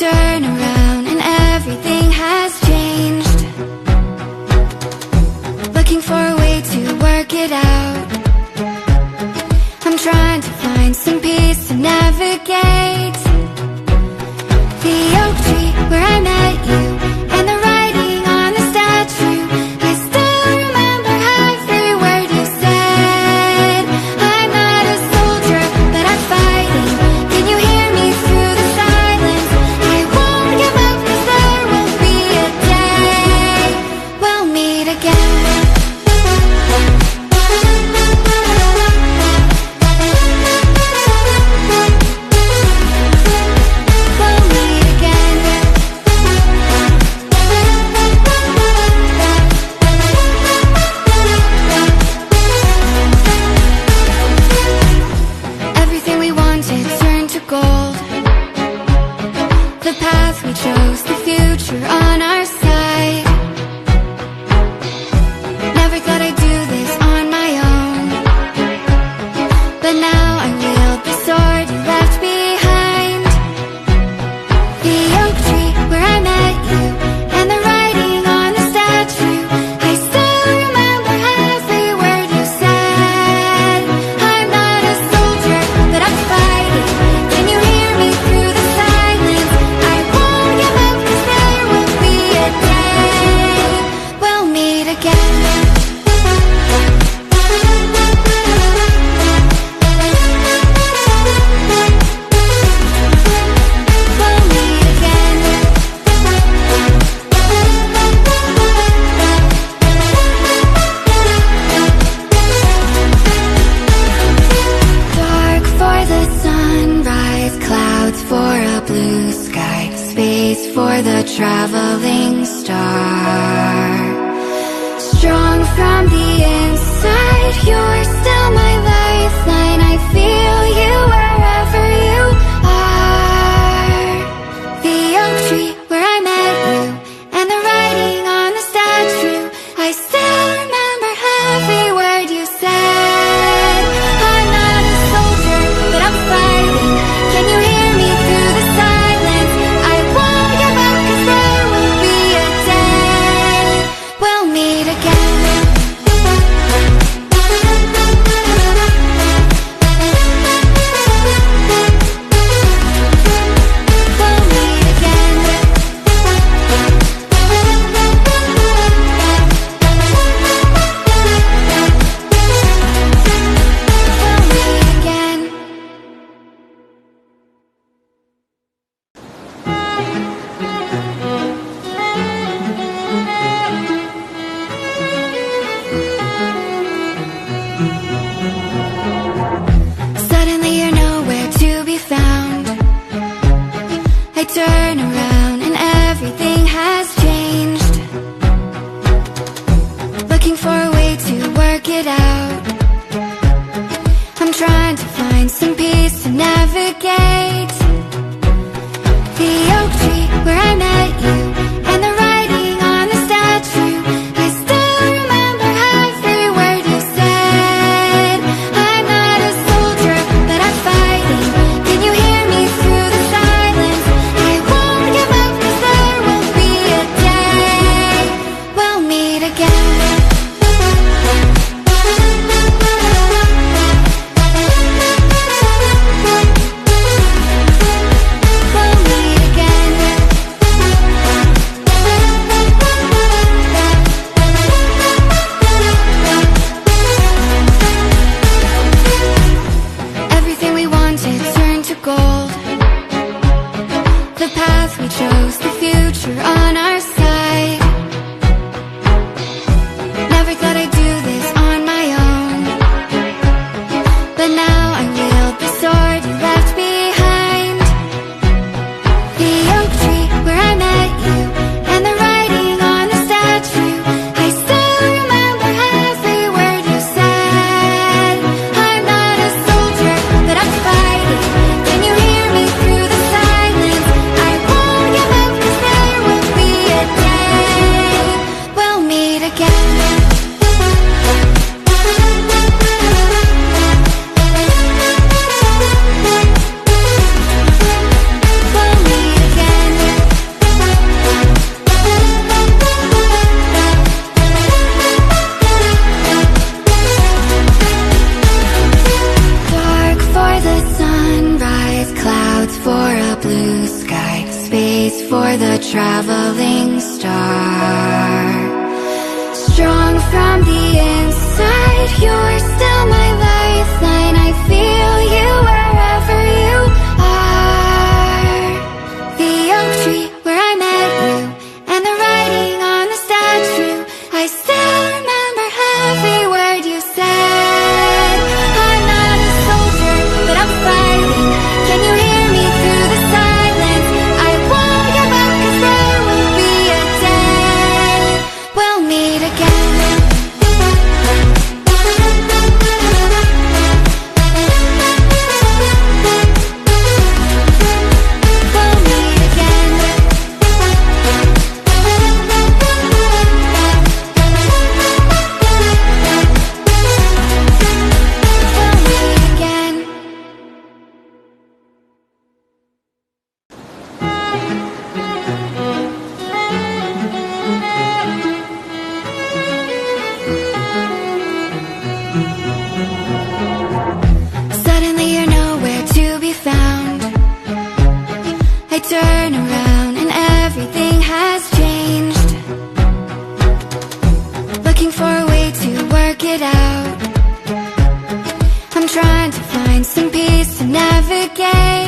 turn around and everything has changed. Looking for a way to work it out. I'm trying to find some peace to navigate. The oak tree where I met you, and the writing on the statue. I still remember every word you said. I'm not a soldier, but I'm fighting. Can you hear me through the silence? I won't give up, 'cause there will be a day we'll meet again. Everything we wanted turned to gold. The path we chose, the future on our side. Never thought I'd do this on my own, but now I wield the sword you left behind. The oak tree where I met you, and the writing on the statue. I still remember every word you said. I'm not a soldier, but I'm fighting. Can you hear me through the silence? I won't give up, 'cause there will be a day. We'll meet again. We'll meet again. Dark for the sunrise, clouds for a blue sky, space for the traveling star. Strong from the inside, you're still my lifeline. I feel you wherever you are. The oak tree where I met you, and the writing on the statue. I still remember every word you said. I'm not a soldier, but I'm fighting. Can you hear me through the silence? I won't give up, 'cause there will be a day we'll meet again. traveling star. Strong from the inside, you're still my lifeline. I feel you wherever you are. The oak tree where I met you, and the writing on the statue, I still remember every word you said. I'm not a soldier, but I'm fighting. Can you hear me through the silence? I won't give up, 'cause there will be a day we'll meet again. Suddenly you're nowhere to be found. I turn around and everything has changed. Looking for a way to work it out. I'm trying to find some peace to navigate.